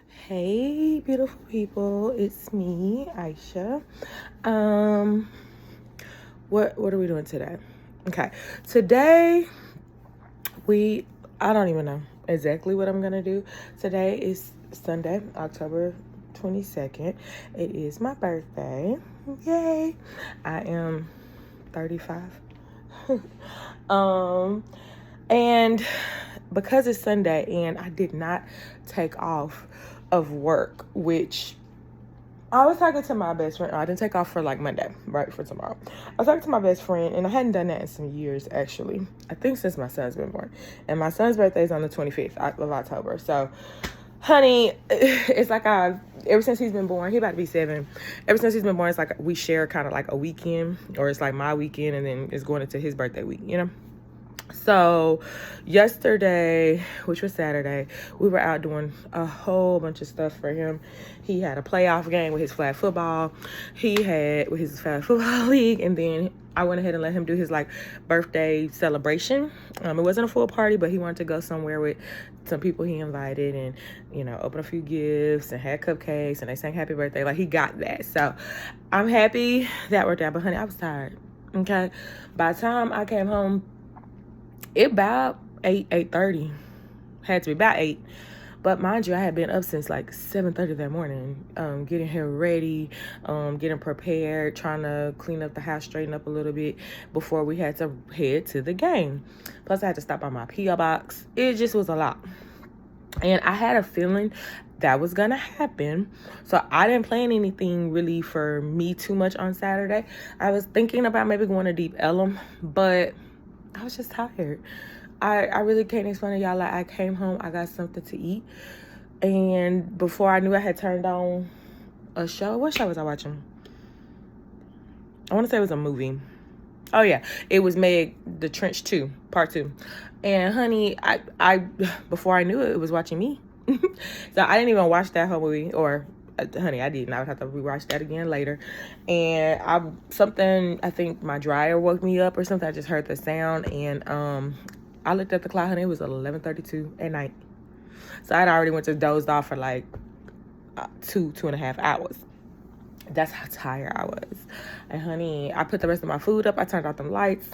Hey, beautiful people. It's me, Aisha. Um, what are we doing today? Okay. Today I don't even know exactly what I'm gonna do. Today is Sunday, October 22nd. It is my birthday. Yay. I am 35. um and because it's Sunday and I did not take off of work, which I was talking to my best friend. I didn't take off for like Monday, right, for tomorrow. I was talking to my best friend, and I hadn't done that in some years, actually. I think since my son's been born. And my son's birthday is on the 25th of October. So, honey, it's like ever since he's been born, he about to be 7. Ever since he's been born, it's like we share kind of like a weekend, or it's like my weekend, and then it's going into his birthday week, you know? So yesterday, which was Saturday, we were out doing a whole bunch of stuff for him. He had a playoff game with his flag football. He had with his flag football league, and then I went ahead and let him do his like birthday celebration. It wasn't a full party, but he wanted to go somewhere with some people he invited, and open a few gifts and had cupcakes, and they sang happy birthday. Like, he got that. So I'm happy that worked out. But honey, I was tired. Okay, by the time I came home, it about 8:30. Had to be about 8. But mind you, I had been up since like 7:30 that morning, getting her ready, getting prepared, trying to clean up the house, straighten up a little bit before we had to head to the game. Plus, I had to stop by my P.O. box. It just was a lot. And I had a feeling that was going to happen. So I didn't plan anything really for me too much on Saturday. I was thinking about maybe going to Deep Ellum, but I was just tired. I really can't explain to y'all. Like, I came home, I got something to eat, and before I knew, I had turned on a show. What show was I watching? I want to say it was a movie. Oh yeah, it was Meg the Trench 2, part 2. And honey, I before I knew it, it was watching me. So I didn't even watch that whole movie, or honey, I didn't. I would have to rewatch that again later. And I think my dryer woke me up or something. I just heard the sound, and I looked at the clock, honey. It was 11:32 at night. So I'd already went to dozed off for like 2.5 hours. That's how tired I was. And honey, I put the rest of my food up. I turned off them lights.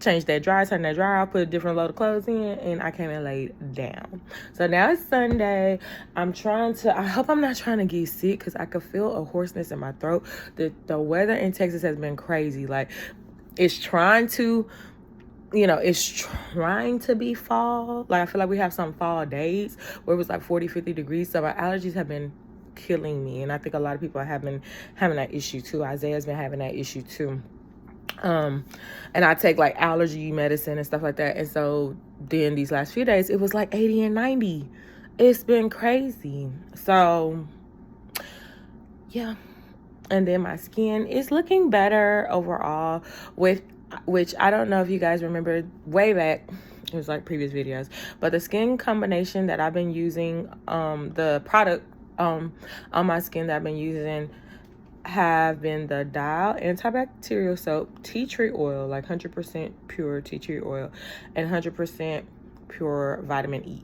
Changed that dryer, turned that dryer out, put a different load of clothes in, and I came and laid down. So now it's Sunday. I hope I'm not trying to get sick, because I could feel a hoarseness in my throat. The weather in Texas has been crazy. Like, it's trying to be fall. Like, I feel like we have some fall days where it was like 40, 50 degrees. So my allergies have been killing me. And I think a lot of people have been having that issue too. Isaiah's been having that issue too. And I take like allergy medicine and stuff like that. And so then these last few days, it was like 80 and 90. It's been crazy. So yeah. And then my skin is looking better overall, which I don't know if you guys remember way back. It was like previous videos, but the skin combination that I've been using, the product on my skin that I've been using have been the Dial antibacterial soap, tea tree oil, like 100% pure tea tree oil, and 100% pure vitamin E.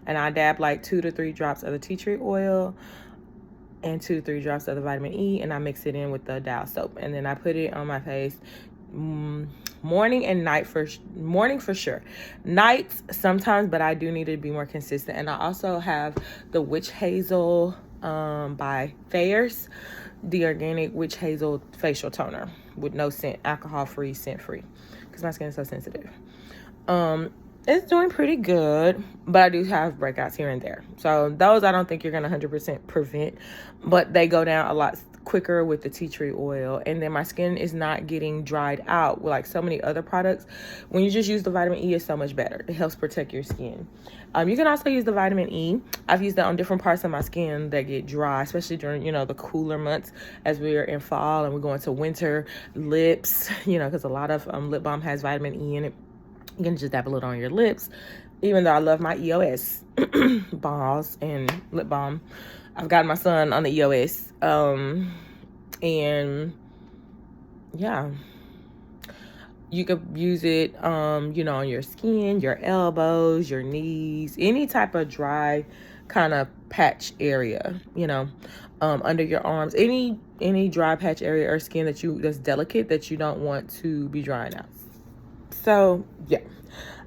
And I dab like 2 to 3 drops of the tea tree oil and 2 to 3 drops of the vitamin E, and I mix it in with the Dial soap, and then I put it on my face morning and night. Morning for sure, nights sometimes, but I do need to be more consistent. And I also have the witch hazel by Thayer's, the organic witch hazel facial toner with no scent, alcohol free, scent free, because my skin is so sensitive. It's doing pretty good, but I do have breakouts here and there. So those I don't think you're gonna 100% prevent, but they go down a lot quicker with the tea tree oil. And then my skin is not getting dried out with like so many other products. When you just use the vitamin E, it's so much better. It helps protect your skin. You can also use the vitamin E. I've used that on different parts of my skin that get dry, especially during, the cooler months as we're in fall and we're going to winter. Lips, because a lot of lip balm has vitamin E in it. You can just dab a little on your lips. Even though I love my EOS balms and lip balm, I've got my son on the EOS. And yeah, you could use it, on your skin, your elbows, your knees, any type of dry kind of patch area, you know, under your arms, any dry patch area or skin that's delicate that you don't want to be drying out. So yeah,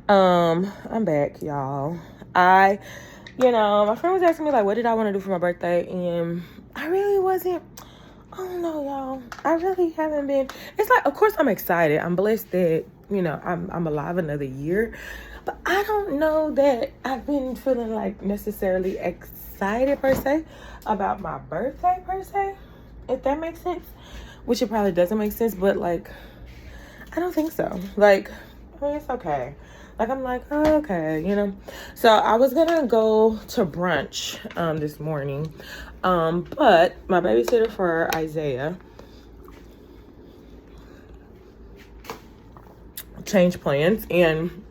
I'm back, y'all. My friend was asking me like, what did I want to do for my birthday, and I really wasn't. I don't know, y'all. I really haven't been. It's like, of course, I'm excited. I'm blessed that I'm alive another year, but I don't know that I've been feeling like necessarily excited per se about my birthday per se, if that makes sense. Which it probably doesn't make sense, but like, I don't think so. Like, I mean, it's okay. Like, I'm like, oh, okay, So I was gonna go to brunch this morning, but my babysitter for Isaiah changed plans, and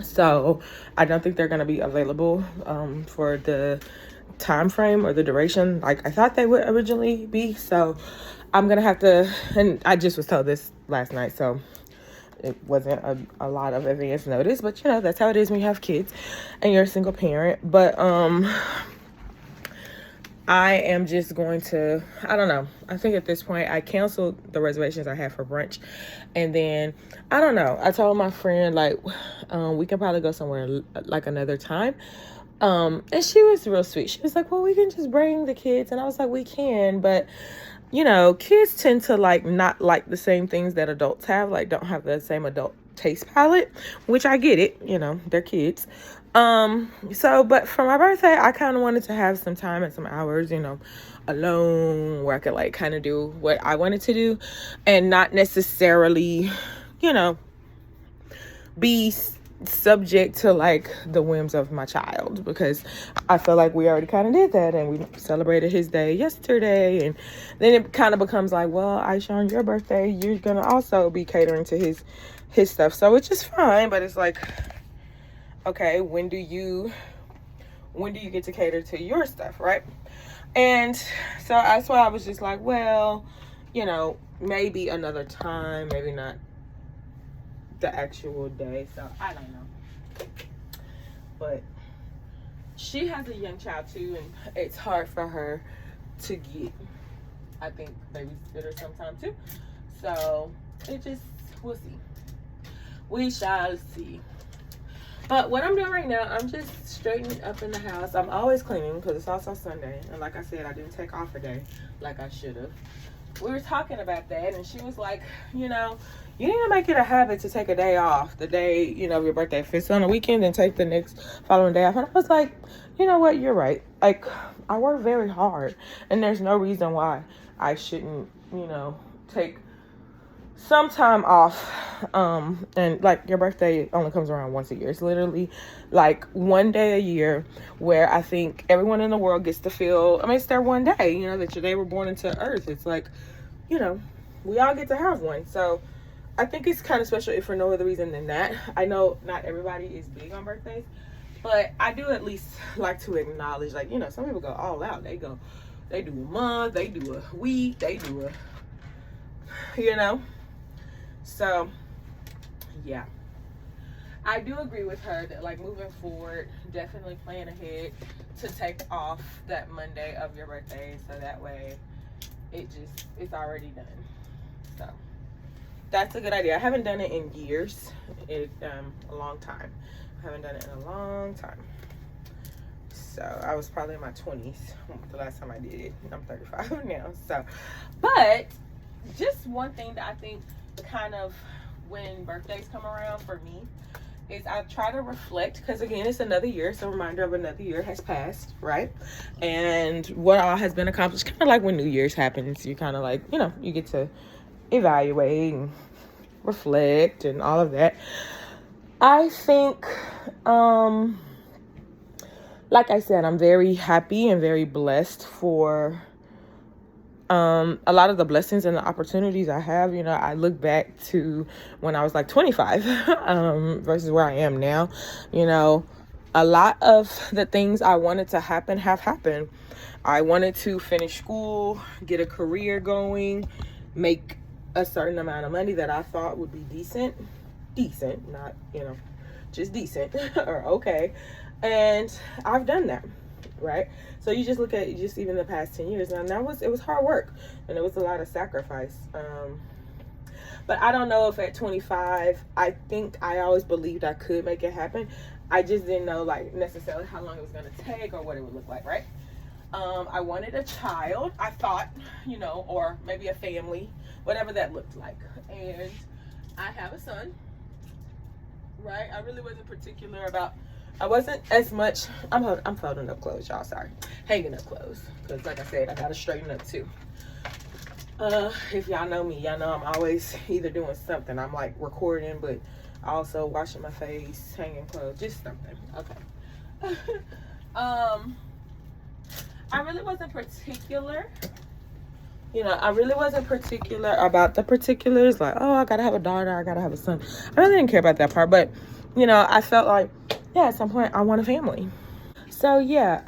so I don't think they're gonna be available for the time frame or the duration like I thought they would originally be. So I'm gonna have to, and I just was told this last night, so it wasn't a lot of advance notice, but that's how it is when you have kids and you're a single parent. But I am just going to, I don't know. I think at this point I canceled the reservations I had for brunch, and then I don't know. I told my friend like we can probably go somewhere like another time. And she was real sweet. She was like, well, we can just bring the kids, and I was like, we can, but kids tend to like not like the same things that adults have, like don't have the same adult taste palette, which I get it, they're kids. So, but for my birthday, I kind of wanted to have some time and some hours, alone, where I could like kind of do what I wanted to do and not necessarily, be subject to like the whims of my child, because I feel like we already kind of did that, and we celebrated his day yesterday, and then it kind of becomes like, well, Aisha, on your birthday you're gonna also be catering to his stuff, so which is fine, but it's like, okay, when do you get to cater to your stuff, right? And so that's why I was just like, well, maybe another time, maybe not the actual day, so I don't know. But she has a young child too, and it's hard for her to get, I think, babysitter sometime too. So we'll see. We shall see. But what I'm doing right now, I'm just straightening up in the house. I'm always cleaning because it's also Sunday, and like I said, I didn't take off a day like I should have. We were talking about that, and she was like, you need to make it a habit to take a day off the day, of your birthday. If it's on a weekend, then take the next following day off. And I was like, you know what? You're right. Like, I work very hard, and there's no reason why I shouldn't, take some time off. And like, your birthday only comes around once a year. It's literally like one day a year where I think everyone in the world gets to feel, I mean, it's their one day, that they were born into earth. It's like, we all get to have one. So I think it's kind of special if for no other reason than that. I know not everybody is big on birthdays, but I do at least like to acknowledge, like, some people go all out. They do a month, they do a week, they do So yeah, I do agree with her that like moving forward, definitely plan ahead to take off that Monday of your birthday, so that way it's already done. So that's a good idea. I haven't done it in years. A long time. I haven't done it in a long time. So I was probably in my 20s the last time I did it. I'm 35 now. So, but just one thing that I think kind of when birthdays come around for me is I try to reflect, because again, it's another year. It's a reminder of another year has passed, right? And what all has been accomplished. Kind of like when New Year's happens, you kind of like, you get to evaluate and reflect and all of that. I think, like I said, I'm very happy and very blessed for a lot of the blessings and the opportunities I have. I look back to when I was like 25 versus where I am now. A lot of the things I wanted to happen have happened. I wanted to finish school, get a career going, make a certain amount of money that I thought would be decent, not, just decent or okay. And I've done that. right? So you just look at just even the past 10 years. Now it was hard work, and it was a lot of sacrifice. But I don't know if at 25, I think I always believed I could make it happen. I just didn't know like necessarily how long it was going to take or what it would look like, right? I wanted a child, I thought, you know, or maybe a family, whatever that looked like. And I have a son, right? I really wasn't particular about, I wasn't as much, I'm folding up clothes, y'all, sorry. Hanging up clothes, because like I said, I got to straighten up too. If y'all know me, y'all know I'm always either doing something. I'm like recording, but also washing my face, hanging clothes, just something. Okay. I really wasn't particular. You know, I really wasn't particular about the particulars. Like, oh, I gotta have a daughter, I gotta have a son. I really didn't care about that part. But, you know, I felt like, yeah, at some point I want a family. So yeah,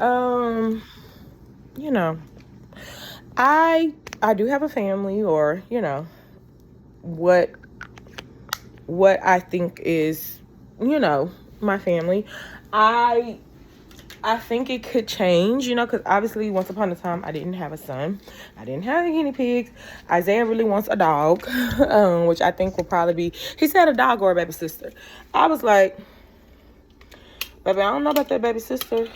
you know, I do have a family, or, you know, what I think is, you know, my family. I think it could change, you know, because obviously once upon a time I didn't have a son. I didn't have any guinea pigs. Isaiah really wants a dog, which I think will probably be, he said a dog or a baby sister. I was like, baby, I don't know about that baby sister.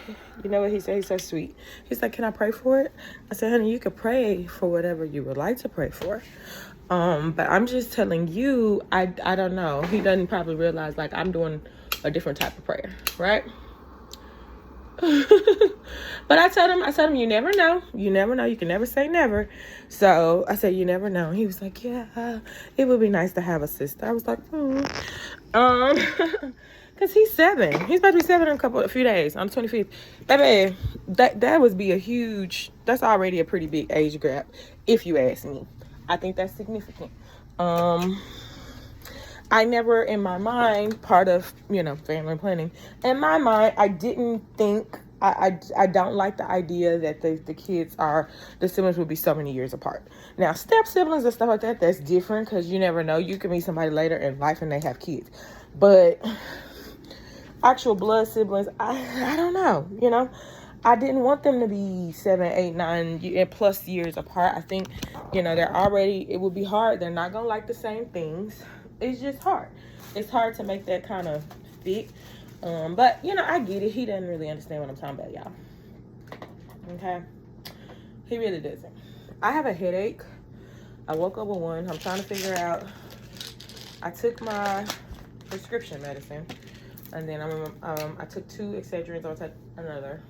You know what he said? He's so sweet. He's like, can I pray for it? I said, honey, you could pray for whatever you would like to pray for. But I'm just telling you, I don't know. He doesn't probably realize like I'm doing a different type of prayer, right? But I told him, you never know. You never know. You can never say never. So I said, you never know. He was like, yeah, it would be nice to have a sister. I was like, because he's 7. He's about to be 7 in a few days. On the 25th. Baby, that would be that's already a pretty big age gap, if you ask me. I think that's significant. I never, in my mind, part of, you know, family planning, in my mind, I didn't think, I don't like the idea that the siblings would be so many years apart. Now, step siblings and stuff like that, that's different, because you never know. You can meet somebody later in life and they have kids. But actual blood siblings, I don't know, you know. I didn't want them to be 7, 8, 9 plus years apart. I think, you know, it would be hard. They're not going to like the same things. It's just hard. It's hard to make that kind of fit. But, you know, I get it. He doesn't really understand what I'm talking about, y'all. Okay? He really doesn't. I have a headache. I woke up with one. I'm trying to figure out. I took my prescription medicine. And then I took 2 Excedrins. I'll take another.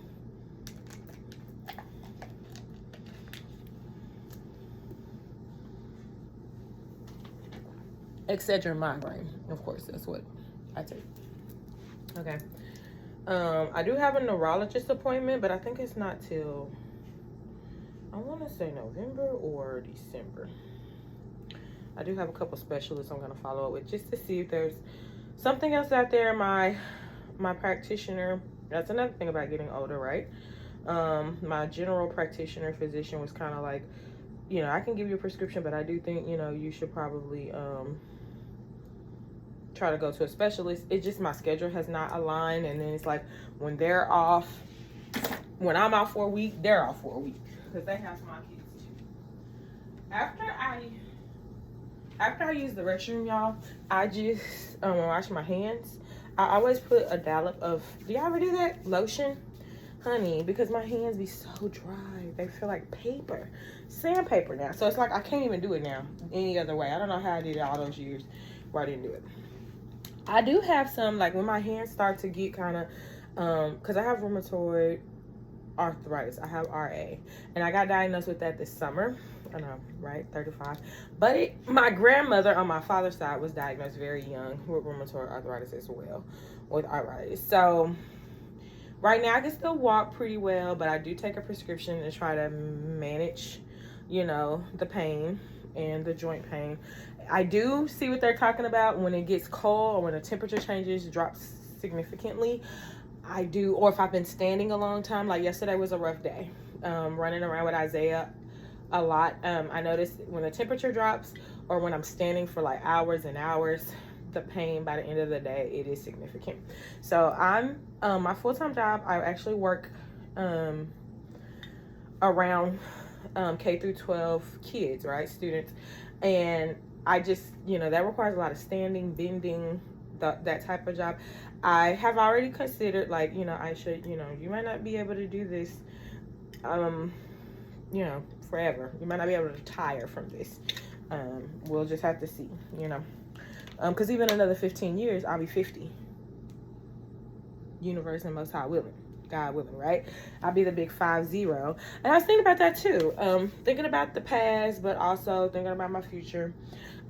Excedrin migraine, of course, that's what I take. Okay. I do have a neurologist appointment, but I think it's not till, I want to say November or December. I do have a couple specialists I'm going to follow up with just to see if there's something else out there. My practitioner, that's another thing about getting older, right? My general practitioner physician was kind of like, you know, I can give you a prescription, but I do think, you know, you should probably try to go to a specialist. It's just my schedule has not aligned, and then it's like when they're off, when I'm out for a week, they're off for a week because they have my kids too. After I use the restroom, y'all, I just wash my hands. I always put a dollop of, do y'all ever do that? Lotion? Honey, because my hands be so dry. They feel like paper. Sandpaper now. So it's like I can't even do it now any other way. I don't know how I did it all those years where I didn't do it. I do have some, like when my hands start to get kind of, because I have rheumatoid arthritis. I have RA. And I got diagnosed with that this summer. I know, right? 35. But my grandmother on my father's side was diagnosed very young with rheumatoid arthritis as well, with arthritis. So right now I can still walk pretty well, but I do take a prescription to try to manage, you know, the pain and the joint pain. I do see what they're talking about when it gets cold or when the temperature changes, drops significantly. I do, or if I've been standing a long time, like yesterday was a rough day, running around with Isaiah a lot. I noticed when the temperature drops or when I'm standing for like hours and hours, the pain by the end of the day, it is significant. So I'm, my full-time job, I actually work around K through 12 kids, right? Students. And I just, that requires a lot of standing, bending, that type of job. I have already considered, like, I should, you might not be able to do this, forever. You might not be able to retire from this. We'll just have to see, because even another 15 years, I'll be 50. Universe and Most High willing. God willing, right? I'll be the big 50. And I was thinking about that too. Thinking about the past, but also thinking about my future.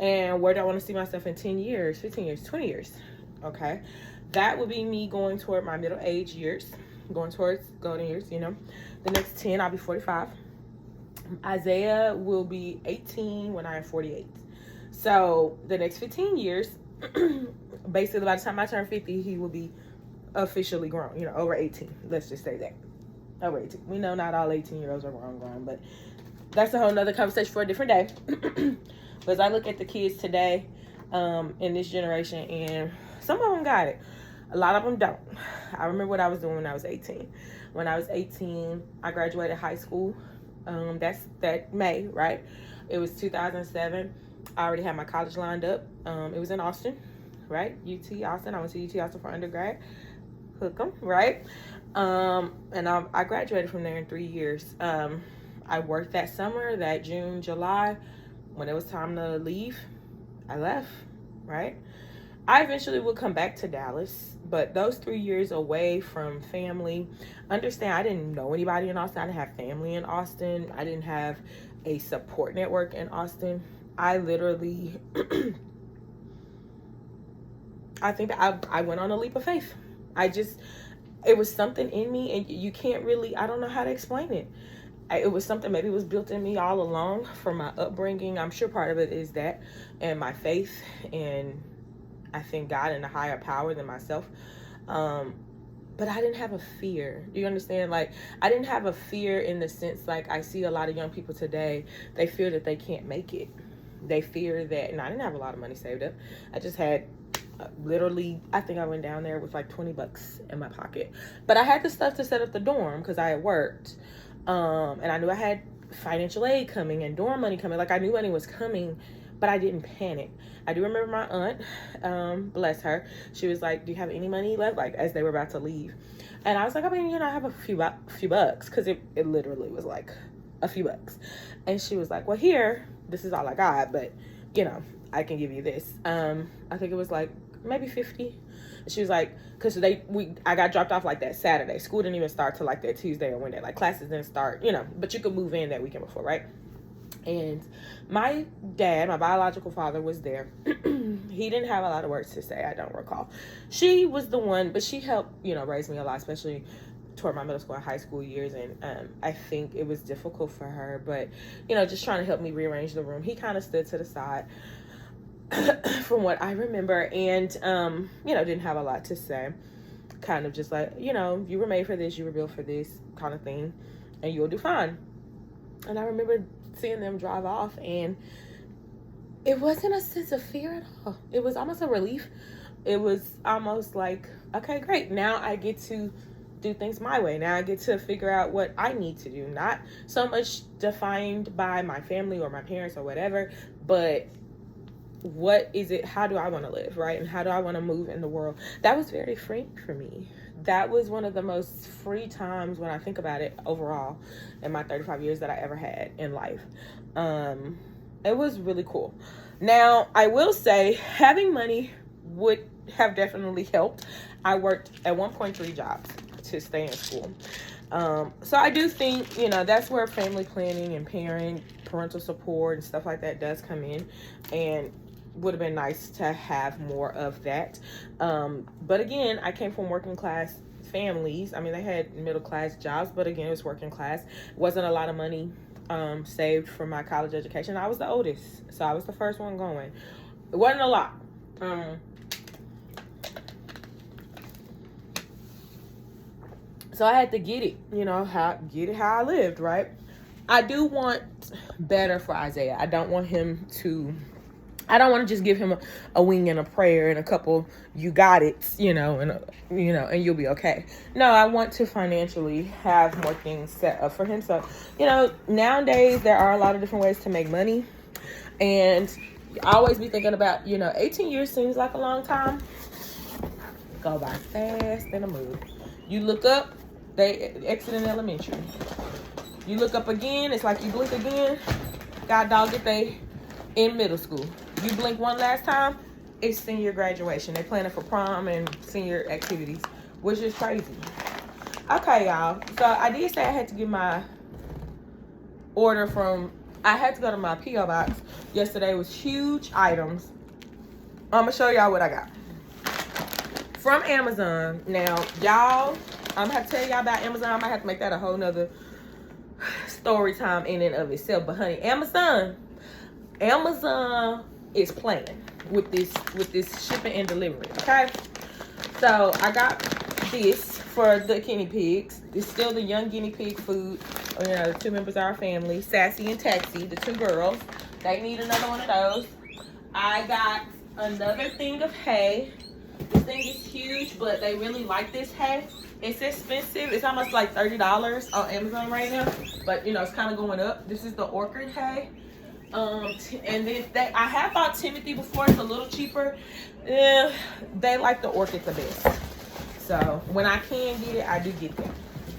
And where do I want to see myself in 10 years, 15 years, 20 years? Okay. That would be me going toward my middle age years. Going towards golden years, The next 10, I'll be 45. Isaiah will be 18 when I am 48. So the next 15 years, basically by the time I turn 50, he will be officially grown, over 18. Let's just say that. Over 18. We know not all 18-year-olds are grown, but that's a whole nother conversation for a different day. But as I look at the kids today, in this generation, and some of them got it. A lot of them don't. I remember what I was doing when I was 18. When I was 18, I graduated high school. That's that May, right? It was 2007. I already had my college lined up. It was in Austin, right? UT Austin. I went to UT Austin for undergrad. Hook 'em, right? And I graduated from there in 3 years. I worked that summer, that June, July. When it was time to leave, I left, right? I eventually would come back to Dallas, but those 3 years away from family, understand, I didn't know anybody in Austin. I didn't have family in Austin. I didn't have a support network in Austin. I literally, I think that I went on a leap of faith. It was something in me, and you can't really, I don't know how to explain it. It was something, maybe it was built in me all along from my upbringing. I'm sure part of it is that, and my faith, and I think God and a higher power than myself. But I didn't have a fear. Do you understand? Like, I didn't have a fear in the sense, like, I see a lot of young people today, they fear that they can't make it. They fear that, and I didn't have a lot of money saved up. I just had literally, I think I went down there with like $20 in my pocket. But I had the stuff to set up the dorm because I had worked. And I knew I had financial aid coming and dorm money coming. Like, I knew money was coming, but I didn't panic. I do remember my aunt, bless her, she was like, do you have any money left? Like, as they were about to leave. And I was like, I mean, I have a few bucks, because it literally was like a few bucks. And she was like, well, here, this is all I got, but, I can give you this. I think it was like maybe 50. She was like, because I got dropped off like that Saturday. School didn't even start till like that Tuesday or Wednesday. Like, classes didn't start, but you could move in that weekend before, right? And my dad, my biological father, was there. He didn't have a lot of words to say, I don't recall. She was the one, but she helped, raise me a lot, especially toward my middle school and high school years. And I think it was difficult for her, but, just trying to help me rearrange the room. He kind of stood to the side from what I remember, and, didn't have a lot to say. Kind of just like, you were made for this, you were built for this kind of thing, and you'll do fine. And I remember seeing them drive off, and it wasn't a sense of fear at all. It was almost a relief. It was almost like, okay, great. Now I get to do things my way. Now I get to figure out what I need to do. Not so much defined by my family or my parents or whatever, but what is it? How do I want to live, right? And how do I want to move in the world? That was very freeing for me. That was one of the most free times, when I think about it, overall in my 35 years that I ever had in life. It was really cool. Now, I will say having money would have definitely helped. I worked at 1.3 jobs to stay in school. So I do think, that's where family planning and parental support and stuff like that does come in, and would have been nice to have more of that. But again, I came from working class families. I mean, they had middle class jobs, but again, it was working class. Wasn't a lot of money saved for my college education. I was the oldest, so I was the first one going. It wasn't a lot. So I had to get it, how I lived, right? I do want better for Isaiah. I don't want him to I don't want to just give him a wing and a prayer and a couple you got it, and you'll be okay. No, I want to financially have more things set up for him. So, nowadays there are a lot of different ways to make money, and I always be thinking about, 18 years seems like a long time. Go by fast in a move. You look up, they exiting elementary. You look up again, it's like you blink again. God dog it, they in middle school. You blink one last time, it's senior graduation. They planning for prom and senior activities, which is crazy. Okay, y'all. So I did say I had to get my order from, I had to go to my P.O. box yesterday. It was huge items. I'm gonna show y'all what I got from Amazon. Now, y'all, I'm gonna have to tell y'all about Amazon. I might have to make that a whole nother story time in and of itself. But honey, Amazon is playing with this shipping and delivery. Okay, so I got this for the guinea pigs. It's still the young guinea pig food. The 2 members of our family, Sassy and Taxi, the 2 girls. They need another one of those. I got another thing of hay. This thing is huge, but they really like this hay. It's expensive. It's almost like $30 on Amazon right now, but it's kind of going up. This is the orchid hay. And then I have bought Timothy before. It's a little cheaper. They like the orchid the best. So when I can get it, I do get them.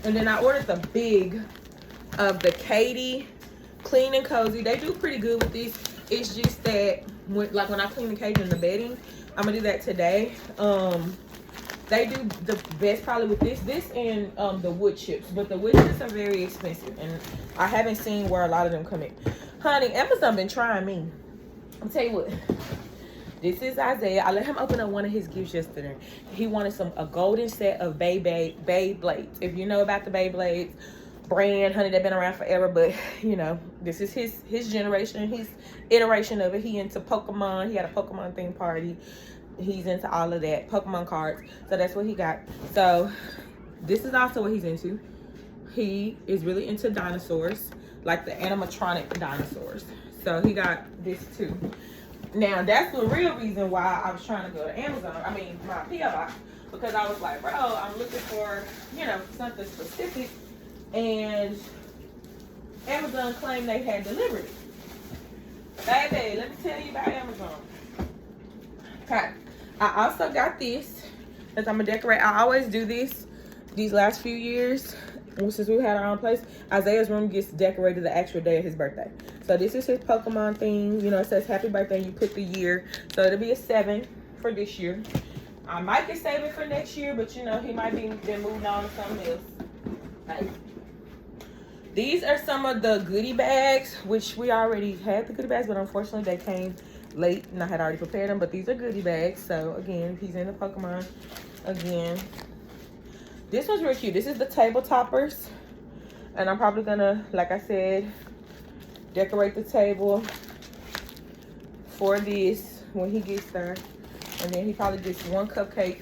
And then I ordered the big of the Katie Clean and Cozy. They do pretty good with these. It's just that when I clean the cage and the bedding, I'm gonna do that today. They do the best probably with this and the wood chips, but the wood chips are very expensive, and I haven't seen where a lot of them come in. Honey, Amazon been trying me. I'll tell you what. This is Isaiah. I let him open up one of his gifts yesterday. He wanted a golden set of Beyblades. If you know about the Beyblades brand, honey, they've been around forever, but this is his generation, his iteration of it. He into Pokemon. He had a Pokemon theme party. He's into all of that, Pokemon cards. So that's what he got. So this is also what he's into. He is really into dinosaurs, like the animatronic dinosaurs. So he got this too. Now that's the real reason why I was trying to go to Amazon. I mean, my P.O. box, because I was like, bro, I'm looking for something specific, and Amazon claimed they had delivered it. Baby, let me tell you about Amazon. Okay, I also got this because I'm gonna decorate. I always do this these last few years. Since we had our own place, Isaiah's room gets decorated the actual day of his birthday. So this is his Pokemon thing. It says happy birthday. You put the year. So it'll be a 7 for this year. I might get saving for next year, but he might be been moved on to something else. Like, these are some of the goodie bags, which we already had the goodie bags, but unfortunately they came late and I had already prepared them. But these are goodie bags. So again, he's in the Pokemon again. This one's real cute. This is the table toppers. And I'm probably gonna, like I said, decorate the table for this when he gets there. And then he probably gets 1 cupcake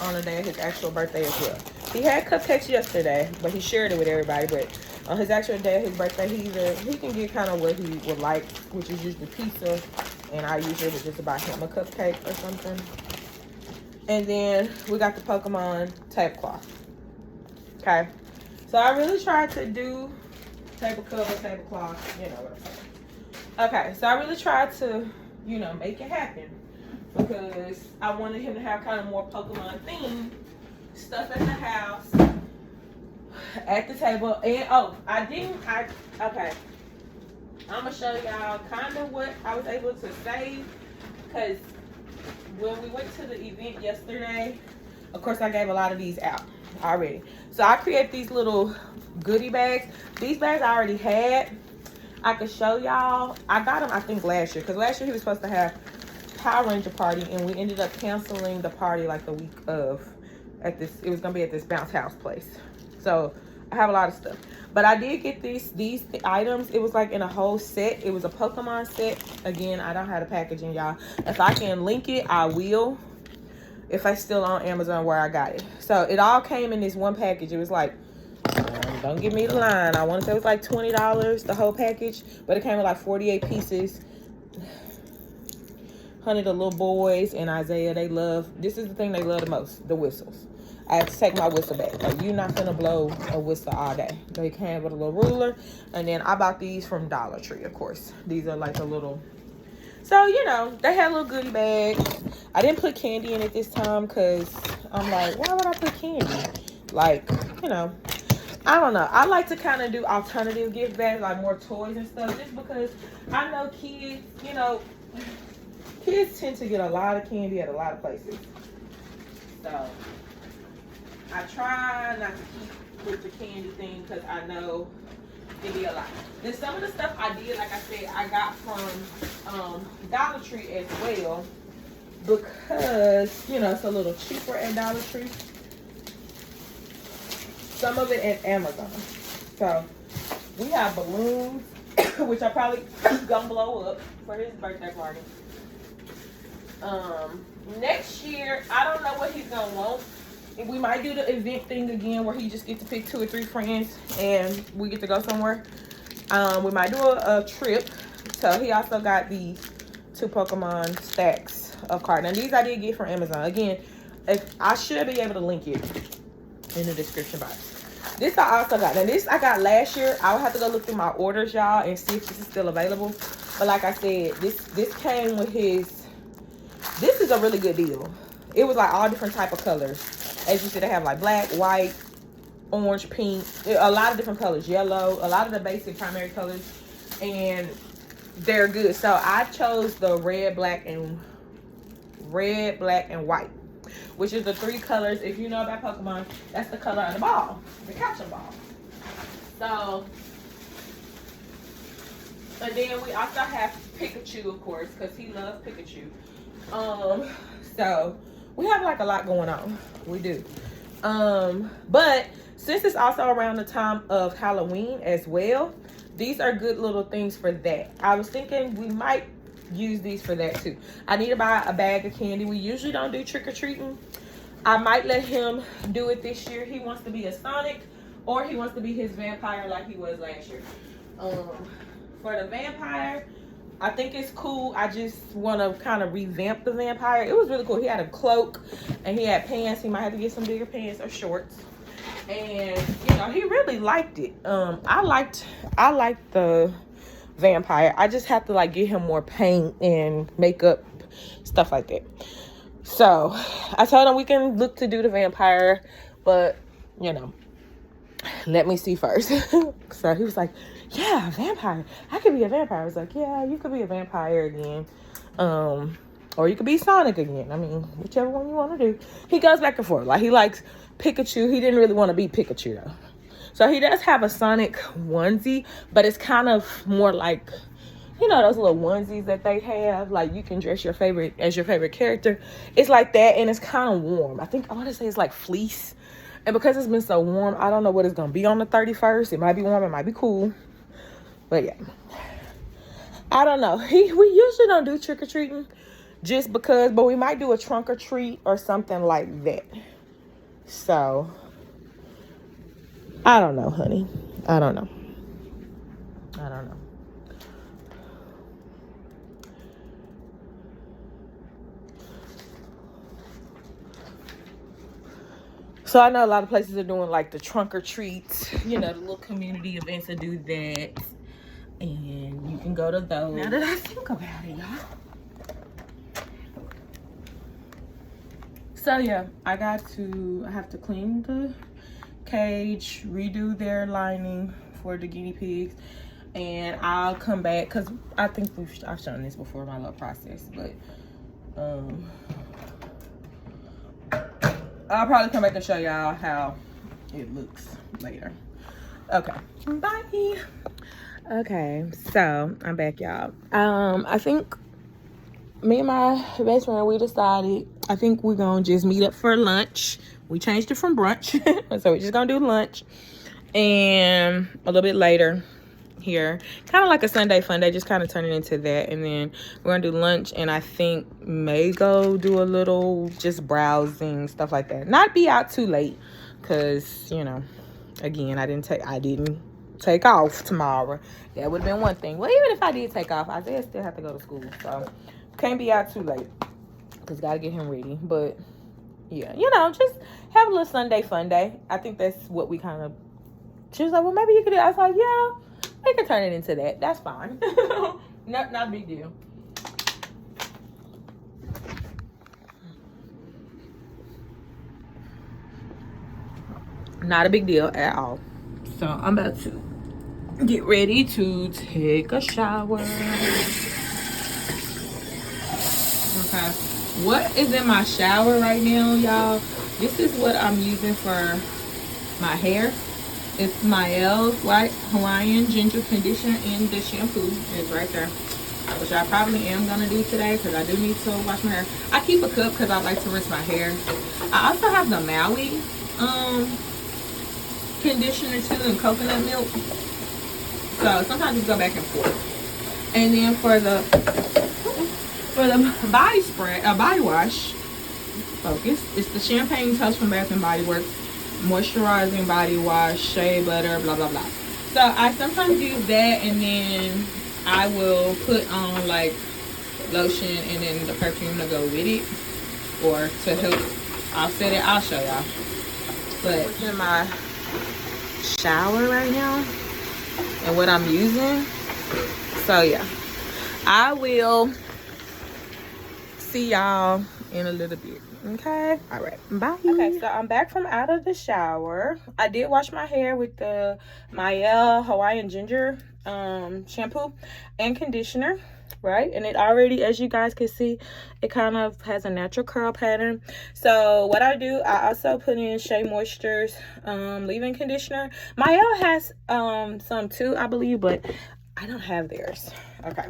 on the day of his actual birthday as well. He had cupcakes yesterday, but he shared it with everybody. But on his actual day of his birthday, he can get kind of what he would like, which is usually pizza. And I usually would just buy him a cupcake or something. And then we got the Pokemon tablecloth. Okay. So I really tried to do tablecloth, you know what I'm saying. Okay, so I really tried to, make it happen. Because I wanted him to have kind of more Pokemon themed stuff at the house, at the table. And okay. I'm gonna show y'all kind of what I was able to save, because when we went to the event yesterday, of course I gave a lot of these out already. So I create these little goodie bags. These bags I already had. I could show y'all. I got them I think last year, because last year he was supposed to have Power Ranger party, and we ended up canceling the party like the week of it was gonna be at this bounce house place. So I have a lot of stuff, but I did get these items. It was like in a whole set. It was a Pokemon set. Again, I don't have the packaging, y'all. If I can link it, I will, if it's still on Amazon where I got it. So it all came in this one package. It was like, don't give me the line, I want to say it was like $20 the whole package, but it came with like 48 pieces. Honey, the little boys and Isaiah, they love, this is the thing they love the most, the whistles. I have to take my whistle back. Like, you're not gonna blow a whistle all day. They came with a little ruler. And then I bought these from Dollar Tree, of course. These are like a little, so, you know, they had little goodie bags. I didn't put candy in it this time because I'm like, why would I put candy? Like, you know, I don't know. I like to kind of do alternative gift bags, like more toys and stuff, just because I know kids, you know, kids tend to get a lot of candy at a lot of places. So I try not to keep with the candy thing because I know it'd be a lot. Then some of the stuff I did, like I said, I got from Dollar Tree as well because, you know, it's a little cheaper at Dollar Tree. Some of it at Amazon. So we have balloons, which I probably gonna blow up for his birthday party. Next year, I don't know what he's gonna want. We might do the event thing again where he just gets to pick 2 or 3 friends and we get to go somewhere. We might do a trip. So he also got these 2 Pokemon stacks of cards. And these I did get from Amazon. Again, if I should be able to link it in the description box. This I also got. Now this I got last year. I'll have to go look through my orders, y'all, and see if this is still available. But like I said, this came with his. This is a really good deal. It was like all different type of colors. As you see, they have like black, white, orange, pink, a lot of different colors, yellow, a lot of the basic primary colors, and they're good. So I chose the red, black, and white, which is the 3 colors. If you know about Pokemon, that's the color of the ball, the capture ball. So, and then we also have Pikachu, of course, because he loves Pikachu. So we have like a lot going on. We do. But since it's also around the time of Halloween as well, these are good little things for that. I was thinking we might use these for that too. I need to buy a bag of candy. We usually don't do trick-or-treating. I might let him do it this year. He wants to be a Sonic or he wants to be his vampire like he was last year. For the vampire, I think it's cool. I just want to kind of revamp the vampire. It was really cool. He had a cloak and he had pants. He might have to get some bigger pants or shorts. And, you know, he really liked it. I liked the vampire. I just have to like get him more paint and makeup, stuff like that. So I told him we can look to do the vampire, but you know, let me see first. So he was like, yeah, vampire. I could be a vampire. I was like, yeah, you could be a vampire again. Or you could be Sonic again. I mean, whichever one you want to do. He goes back and forth. Like, he likes Pikachu. He didn't really want to be Pikachu, though. So he does have a Sonic onesie, but it's kind of more like, you know, those little onesies that they have. Like, you can dress your favorite character. It's like that, and it's kind of warm. I want to say it's like fleece. And because it's been so warm, I don't know what it's going to be on the 31st. It might be warm. It might be cool. But, yeah. I don't know. We usually don't do trick-or-treating just because, but we might do a trunk or treat or something like that. So, I don't know, honey. I don't know. So I know a lot of places are doing like the trunk or treats, you know, the little community events that do that. And you can go to those. Now that I think about it, y'all. So yeah, I have to clean the cage, redo their lining for the guinea pigs, and I'll come back because I think I've shown this before, my little process, but I'll probably come back and show y'all how it looks later. Okay, bye. Okay, so I'm back, y'all. I think me and my best friend, we decided, I think we're gonna just meet up for lunch. We changed it from brunch. So we're just gonna do lunch. And a little bit later here, kind of like a Sunday fun day, just kind of turning into that. And then we're gonna do lunch, and I think may go do a little just browsing, stuff like that. Not be out too late, because, you know, again, I didn't take off tomorrow. That would have been one thing. Well, even if I did take off, Isaiah still have to go to school, so Can't be out too late because gotta get him ready. But yeah, you know, just have a little Sunday fun day. I think that's what we kind of. She was like, well, maybe you could do it. I was like, yeah, we can turn it into that. That's fine. Not a big deal. Not a big deal at all. So I'm about to get ready to take a shower. Okay, what is in my shower right now, y'all? This is what I'm using for my hair. It's Mael's White Hawaiian Ginger Conditioner, and the shampoo is right there, which I probably am gonna do today because I do need to wash my hair. I keep a cup because I like to rinse my hair. I also have the Maui conditioner too, and coconut milk. So sometimes just go back and forth. And then for the body spray, body wash, focus. It's the Champagne Touch from Bath and Body Works moisturizing body wash, shea butter, blah blah blah. So I sometimes use that, and then I will put on like lotion and then the perfume to go with it, or to help offset it. I'll show y'all. But what's in my shower right now and what I'm using. So yeah, I will see y'all in a little bit. Okay, all right, bye. Okay, so I'm back from out of the shower. I did wash my hair with the Mael Hawaiian Ginger shampoo and conditioner, right? And it already, as you guys can see, it kind of has a natural curl pattern. So what I do, I also put in Shea Moisture's leave-in conditioner. Mael has some too, I believe, but I don't have theirs. Okay,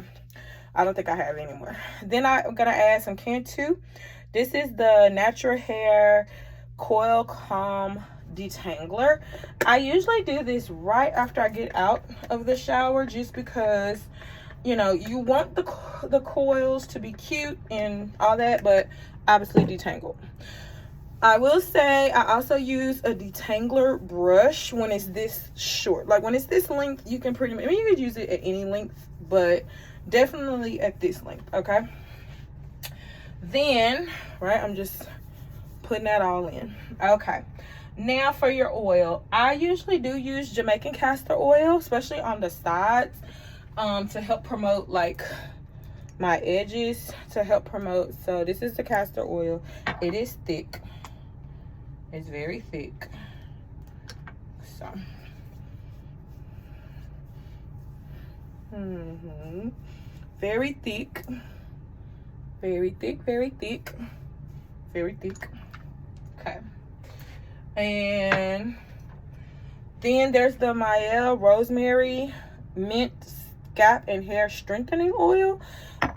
I don't think I have anymore. Then I'm gonna add some Cantu. This is the Natural Hair Coil Calm Detangler. I usually do this right after I get out of the shower, just because, you know, you want the coils to be cute and all that, but obviously detangled. I will say I also use a detangler brush when it's this short. Like when it's this length, you can pretty much, I mean, you could use it at any length, but definitely at this length, okay? Then, right, I'm just putting that all in. Okay, now for your oil, I usually do use Jamaican castor oil, especially on the sides, to help promote like my edges, to help promote. So this is the castor oil. It is thick. It's very thick. So very thick. Very thick, very thick, very thick. Okay. And then there's the Mael Rosemary Mint Scalp and Hair Strengthening Oil.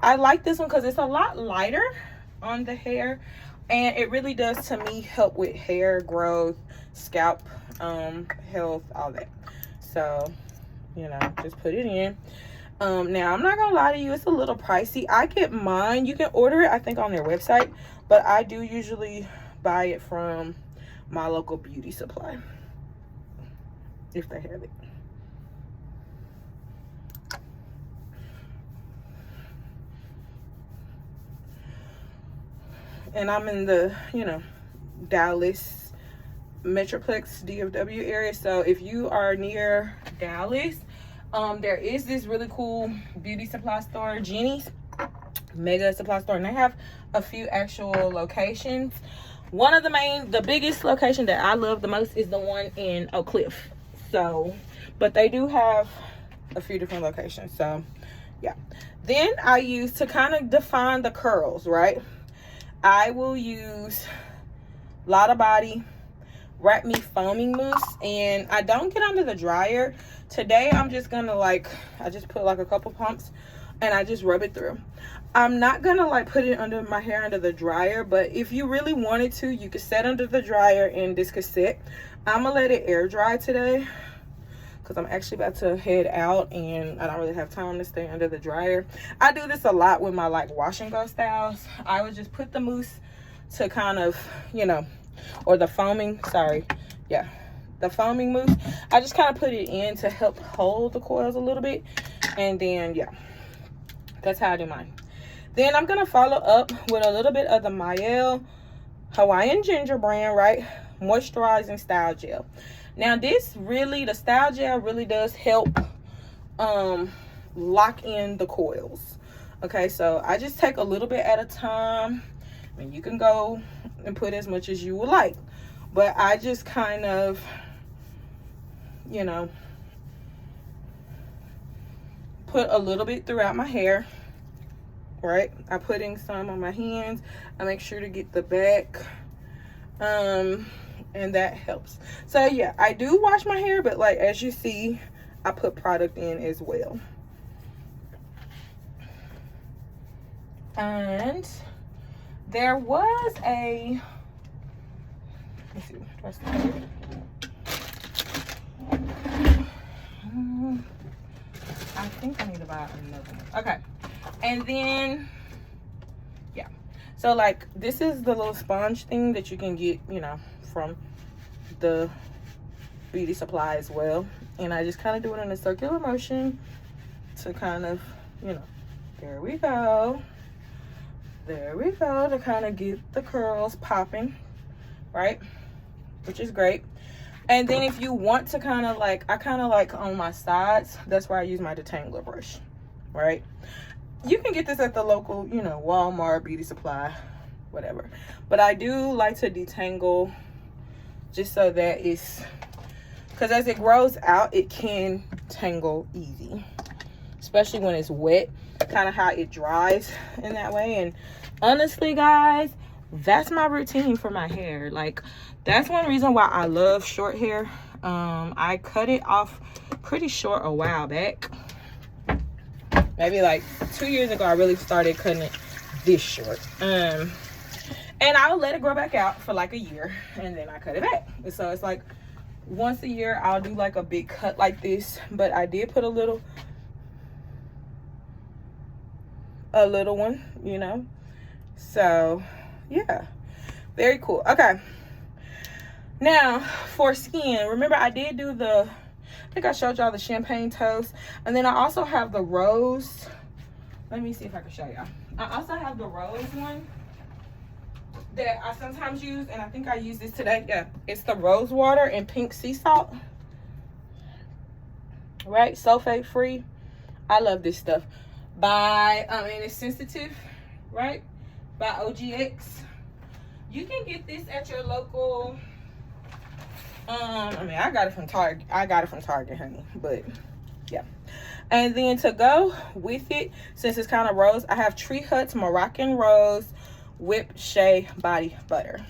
I like this one because it's a lot lighter on the hair, and it really does, to me, help with hair growth, scalp health, all that. So, you know, just put it in. Now I'm not gonna lie to you, it's a little pricey. I get mine, you can order it I think on their website, but I do usually buy it from my local beauty supply if they have it. And I'm in the, you know, Dallas Metroplex DFW area, so if you are near Dallas, there is this really cool beauty supply store, Jenny's Mega Supply Store, and they have a few actual locations. One of the biggest location that I love the most is the one in Oak Cliff. So, but they do have a few different locations. So, yeah. Then I use, to kind of define the curls, right? I will use Lotta Body Wrap Me Foaming Mousse, and I don't get under the dryer. Today I'm just gonna I just put like a couple pumps and I just rub it through. I'm not gonna like put it under my hair under the dryer, but if you really wanted to, you could set under the dryer and this could sit. I'm gonna let it air dry today because I'm actually about to head out and I don't really have time to stay under the dryer. I do this a lot with my like wash and go styles. I would just put the mousse to kind of, you know, or the foaming, sorry, yeah, the foaming mousse. I just kind of put it in to help hold the coils a little bit, and then yeah, that's how I do mine. Then I'm gonna follow up with a little bit of the Mielle Hawaiian Ginger brand, right? Moisturizing Style Gel. Now this really, the Style Gel really does help lock in the coils. Okay, so I just take a little bit at a time, and you can go and put as much as you would like, but I just kind of, you know, put a little bit throughout my hair, right? I put in some on my hands. I make sure to get the back, and that helps. So yeah, I do wash my hair, but like as you see, I put product in as well. And there was a, let's see, what's the name? I think I need to buy another one. Okay, and then yeah, so like this is the little sponge thing that you can get, you know, from the beauty supply as well. And I just kind of do it in a circular motion to kind of, you know, there we go, to kind of get the curls popping, right? Which is great. And then if you want to kind of like, I kind of like on my sides, that's where I use my detangler brush, right? You can get this at the local, you know, Walmart, beauty supply, whatever. But I do like to detangle just so that it's, because as it grows out, it can tangle easy, especially when it's wet, kind of how it dries in that way. And honestly, guys, that's my routine for my hair. Like, that's one reason why I love short hair. I cut it off pretty short a while back. Maybe like 2 years ago, I really started cutting it this short. And I'll let it grow back out for like a year, and then I cut it back. And so it's like once a year, I'll do like a big cut like this. But I did put a little one, you know. So yeah, very cool. Okay, now for skin, remember I did do the, I think I showed y'all the champagne toast, and then I also have the rose. Let me see if I can show y'all. I also have the rose one that I sometimes use, and I think I used this today. Yeah, it's the rose water and pink sea salt, right? Sulfate free. I love this stuff. By and it's sensitive, right? By OGX. You can get this at your local, I mean, I got it from Target. Honey, but yeah. And then to go with it, since it's kind of rose, I have Tree Hut's Moroccan Rose Whipped Shea Body Butter.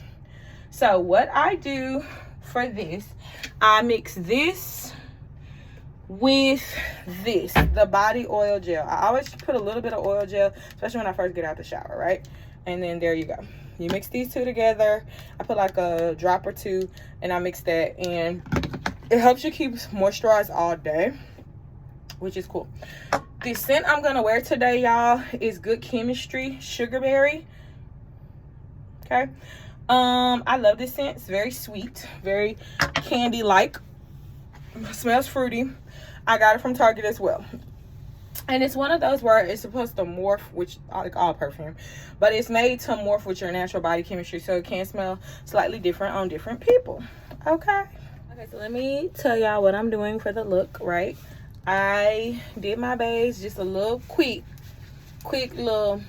So what I do for this, I mix this with this, the body oil gel. I always put a little bit of oil gel, especially when I first get out the shower, right? And then there you go. You mix these two together. I put like a drop or two, and I mix that, and it helps you keep moisturized all day, which is cool. The scent I'm gonna wear today, y'all, is Good Chemistry Sugarberry. Okay, I love this scent. It's very sweet, very candy-like. Smells fruity. I got it from Target as well. And it's one of those where it's supposed to morph, which like all perfume, but it's made to morph with your natural body chemistry, so it can smell slightly different on different people. Okay, so let me tell y'all what I'm doing for the look, right? I did my base, just a little quick little,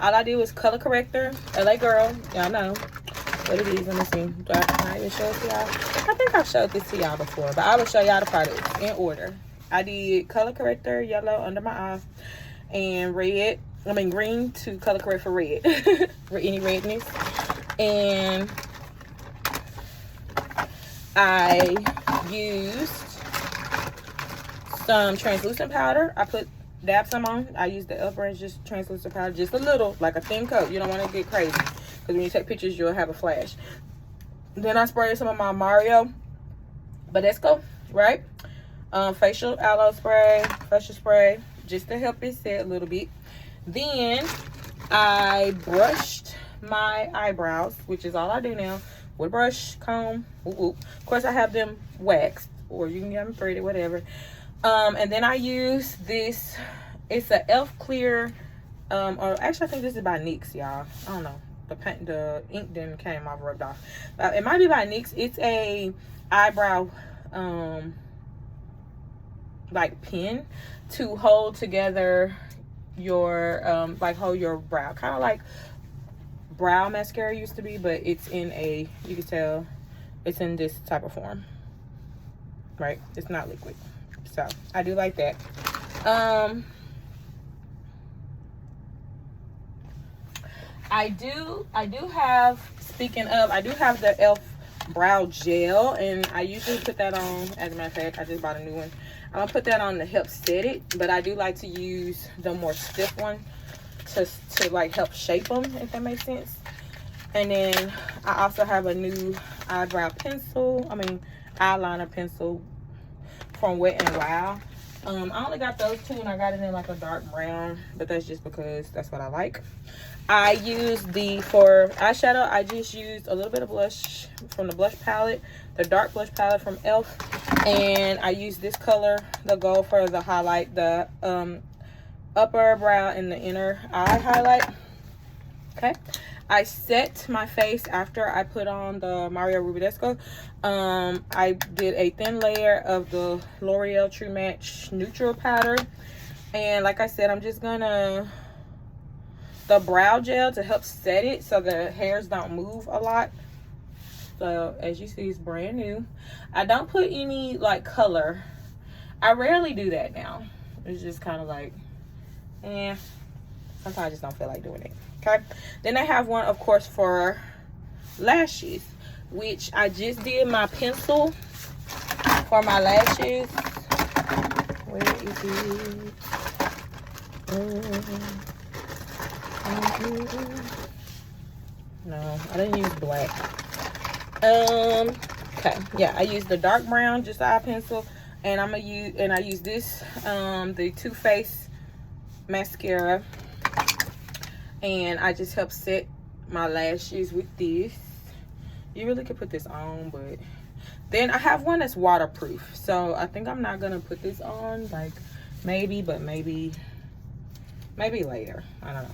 all I did was color corrector, LA girl, y'all know what it is. Let me see, do I even show it to y'all? I think I've showed this to y'all before, but I will show y'all the products in order. I did color corrector, yellow under my eye, and green to color correct for red, for any redness. And I used some translucent powder. I dab some on. I used the upper and just translucent powder, just a little, like a thin coat. You don't want to get crazy, because when you take pictures, you'll have a flash. Then I sprayed some of my Mario Badescu, right? Facial aloe spray, facial spray, just to help it set a little bit. Then I brushed my eyebrows, which is all I do now, with a brush, comb. Of course, I have them waxed, or you can get them threaded, whatever. And then I use this. It's a Elf Clear Or actually I think this is by NYX, y'all. I don't know, the ink didn't came off, rubbed off. It might be by NYX. It's a eyebrow like pen to hold together your like hold your brow, kind of like brow mascara used to be, but it's in a, you can tell it's in this type of form, right? It's not liquid, so I do like that. I do have, speaking of, I do have the e.l.f. brow gel, and I usually put that on. As a matter of fact, I just bought a new one. I'm gonna put that on to help set it, but I do like to use the more stiff one to like help shape them, if that makes sense. And then I also have a new eyebrow pencil, eyeliner pencil from Wet n Wild. I only got those two, and I got it in like a dark brown, but that's just because that's what I like. I used for eyeshadow, I just used a little bit of blush from the blush palette, the dark blush palette from e.l.f. And I used this color, the gold, for the highlight, the upper brow and the inner eye highlight. Okay. I set my face after I put on the Mario Rubidesco. I did a thin layer of the L'Oreal True Match Neutral Powder. And like I said, I'm just gonna, the brow gel to help set it so the hairs don't move a lot. So as you see, it's brand new. I don't put any like color. I rarely do that now. It's just kind of like, sometimes I just don't feel like doing it. Okay, then I have one, of course, for lashes, which I just did my pencil for my lashes. Where is it? No, I didn't use black. Okay, yeah, I used the dark brown, just eye pencil, and I use this the Too Faced mascara, and I just help set my lashes with this. You really could put this on, but then I have one that's waterproof, so I think I'm not gonna put this on, like maybe later, I don't know.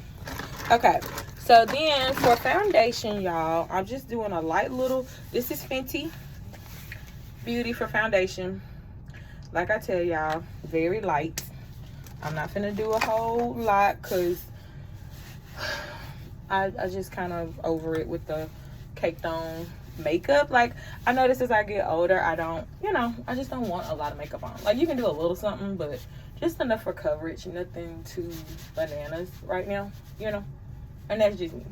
Okay, so then for foundation, y'all, I'm just doing a light little, this is Fenty Beauty for foundation. Like I tell y'all, very light. I'm not gonna do a whole lot because I just kind of over it with the caked on makeup. Like, I notice as I get older, I don't, I just don't want a lot of makeup on. Like, you can do a little something, but just enough for coverage, nothing too bananas right now, and that's just me.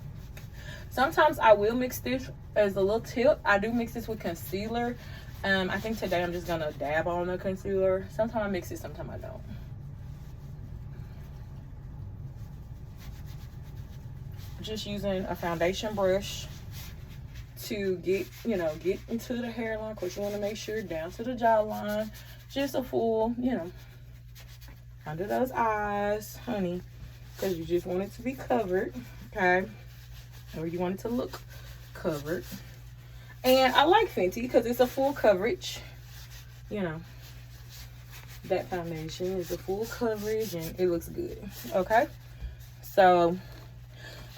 Sometimes I will mix this as a little tip. I do mix this with concealer. I think today I'm just gonna dab on the concealer. Sometimes I mix it, sometimes I don't. Just using a foundation brush to get into the hairline. Of course, you want to make sure down to the jawline, just a full, under those eyes, honey, because you just want it to be covered, okay? Or you want it to look covered. And I like Fenty because it's a full coverage. That foundation is a full coverage and it looks good, okay? So,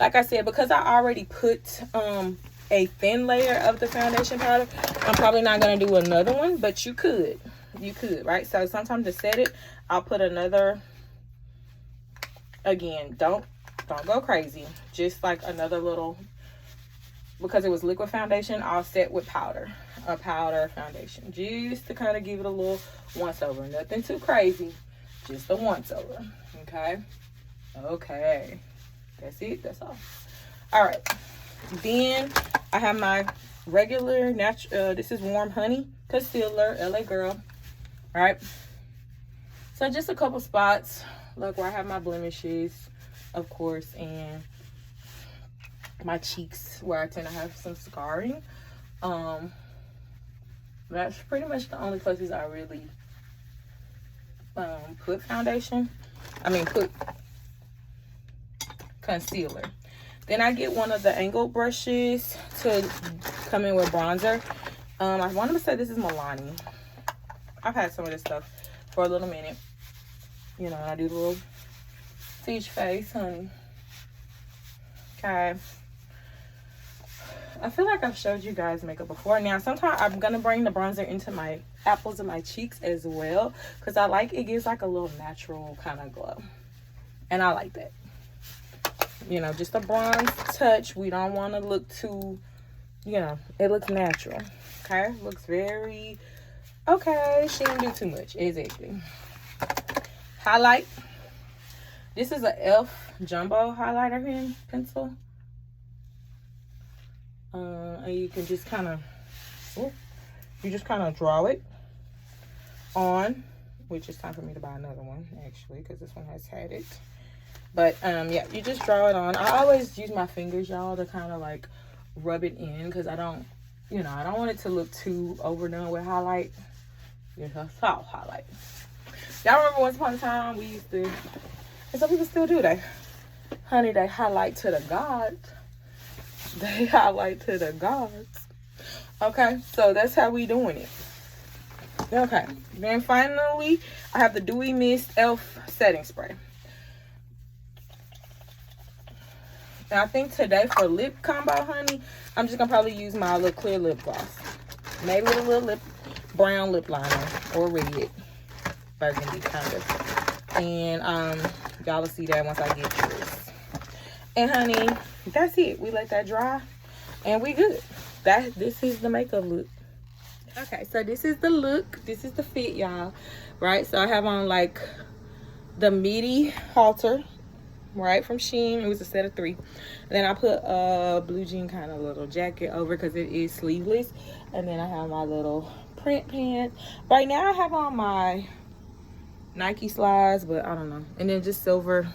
like I said, because I already put a thin layer of the foundation powder, I'm probably not going to do another one, but you could, right? So sometimes to set it, I'll put another, again, don't go crazy, just like another little, because it was liquid foundation, I'll set with a powder foundation, just to kind of give it a little once over. Nothing too crazy, just a once over. Okay, that's it, that's all. All right, then I have my regular natural, this is Warm Honey Concealer, LA Girl. All right, so just a couple spots, look, where I have my blemishes, of course, and my cheeks where I tend to have some scarring. That's pretty much the only places I really put foundation. put concealer. Then I get one of the angled brushes to come in with bronzer. I want to say this is Milani. I've had some of this stuff for a little minute. I do the little to each face, honey. Okay. I feel like I've showed you guys makeup before. Now, sometimes I'm going to bring the bronzer into my apples of my cheeks as well. Because I like, it gives like a little natural kind of glow. And I like that. You know, just a bronze touch. We don't want to look too, you know, it looks natural. Okay. Looks very, okay. She didn't do too much. Exactly. Highlight. This is a e.l.f. jumbo highlighter pen pencil. And you can just kind of, draw it on, which is time for me to buy another one, actually, because this one has had it. But, yeah, you just draw it on. I always use my fingers, y'all, to kind of, like, rub it in, because I don't, you know, I don't want it to look too overdone with highlight. It's a soft highlight. Y'all remember once upon a time we used to, and some people still do that. Honey, they highlight to the gods. They highlight to the gods. Okay, so that's how we doing it. Okay, then finally, I have the Dewy Mist e.l.f. setting spray. And I think today for lip combo, honey, I'm just gonna probably use my little clear lip gloss. Maybe with a little brown lip liner or red, burgundy kind of. And y'all will see that once I get to this. And honey, that's it. We let that dry and we good. This is the makeup look. Okay, so this is the look. This is the fit, y'all. Right? So I have on like the midi halter, right, from Shein. It was a set of 3. And then I put a blue jean kind of little jacket over because it is sleeveless. And then I have my little print pants. Right now I have on my Nike slides, but I don't know. And then just silver,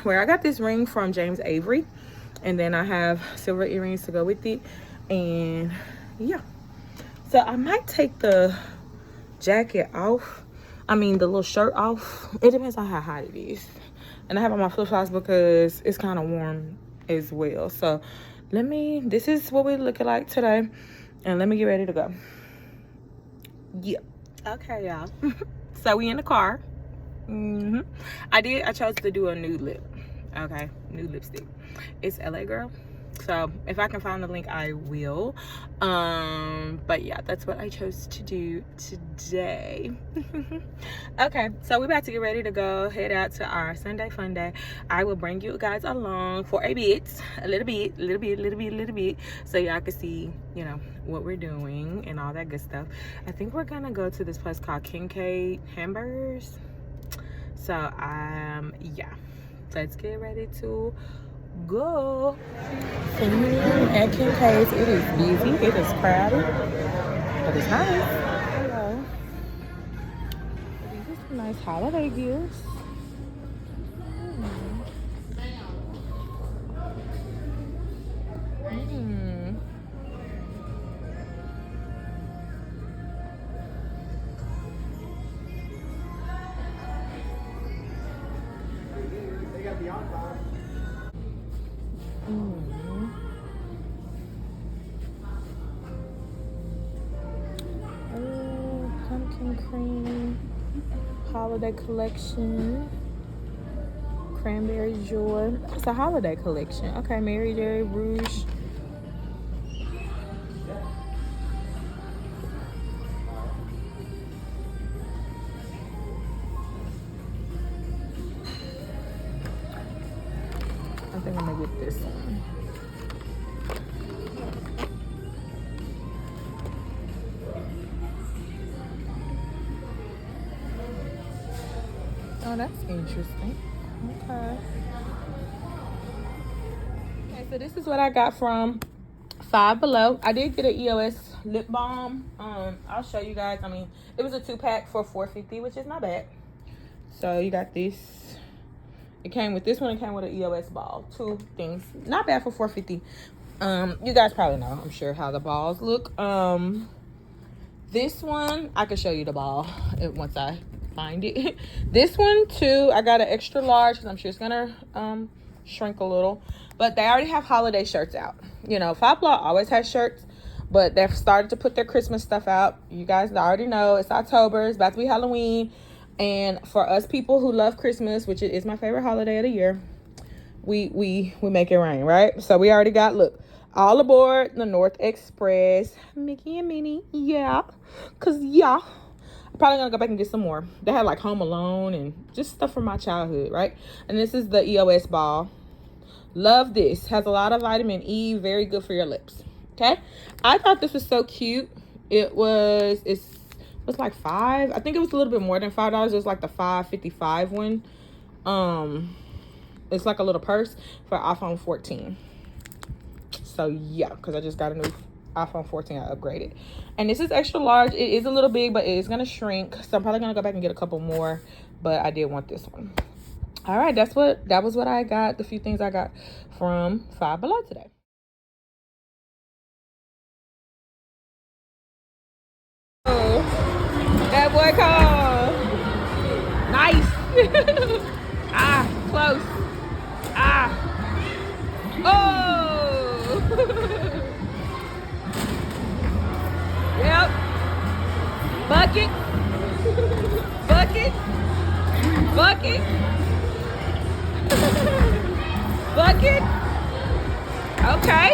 where I got this ring from James Avery, and then I have silver earrings to go with it. And yeah, so I might take the jacket off, the little shirt off. It depends on how hot it is. And I have on my flip-flops because it's kind of warm as well. So this is what we're looking like today, and let me get ready to go. Yeah, okay, y'all. So we in the car. I chose to do a nude lip. Okay, nude lipstick. It's LA Girl. So if I can find the link, I will. But yeah, that's what I chose to do today. Okay, so we're about to get ready to go head out to our Sunday fun day. I will bring you guys along for a little bit, so y'all can see, you know, what we're doing and all that good stuff. I think we're gonna go to this place called Kincaid Hamburgers. So yeah, let's get ready to go. At Kincaid's, it is busy, it is crowded, but it's nice. Hello. These are some nice holiday gifts. Pumpkin cream, holiday collection, cranberry joy. It's a holiday collection. Okay, Mary J. Rouge. I think I'm gonna get this one. Oh, that's interesting. Okay. Okay, so this is what I got from Five Below. I did get an EOS lip balm. I'll show you guys. It was a 2-pack for $4.50, which is not bad. So you got this. It came with this one. It came with an EOS ball. 2 things. Not bad for $4.50. You guys probably know, I'm sure, how the balls look. This one, I can show you the ball once I find it. This one too, I got an extra large because I'm sure it's gonna shrink a little. But they already have holiday shirts out. You know, Five Below always has shirts, but they've started to put their Christmas stuff out. You guys already know it's October. It's about to be Halloween. And for us people who love Christmas, which is my favorite holiday of the year, we make it rain, right? So we already got, look, all aboard the North Express. Mickey and Minnie, yeah. Cause yeah, I'm probably gonna go back and get some more. They had like Home Alone and just stuff from my childhood, right? And this is the EOS ball. Love this. Has a lot of vitamin E, very good for your lips. Okay. I thought this was so cute. It was like $5. I think it was a little bit more than $5. It was like the $5.55 one. It's like a little purse for iPhone 14. So yeah, because I just got a new iPhone 14. I upgraded. And this is extra large. It is a little big, but it is going to shrink. So I'm probably going to go back and get a couple more. But I did want this one. All right, that was what I got. The few things I got from Five Below today. Oh, that boy called. Nice. Ah, close. Ah. Oh. Yep. Bucket. Bucket. Bucket. Bucket. Okay.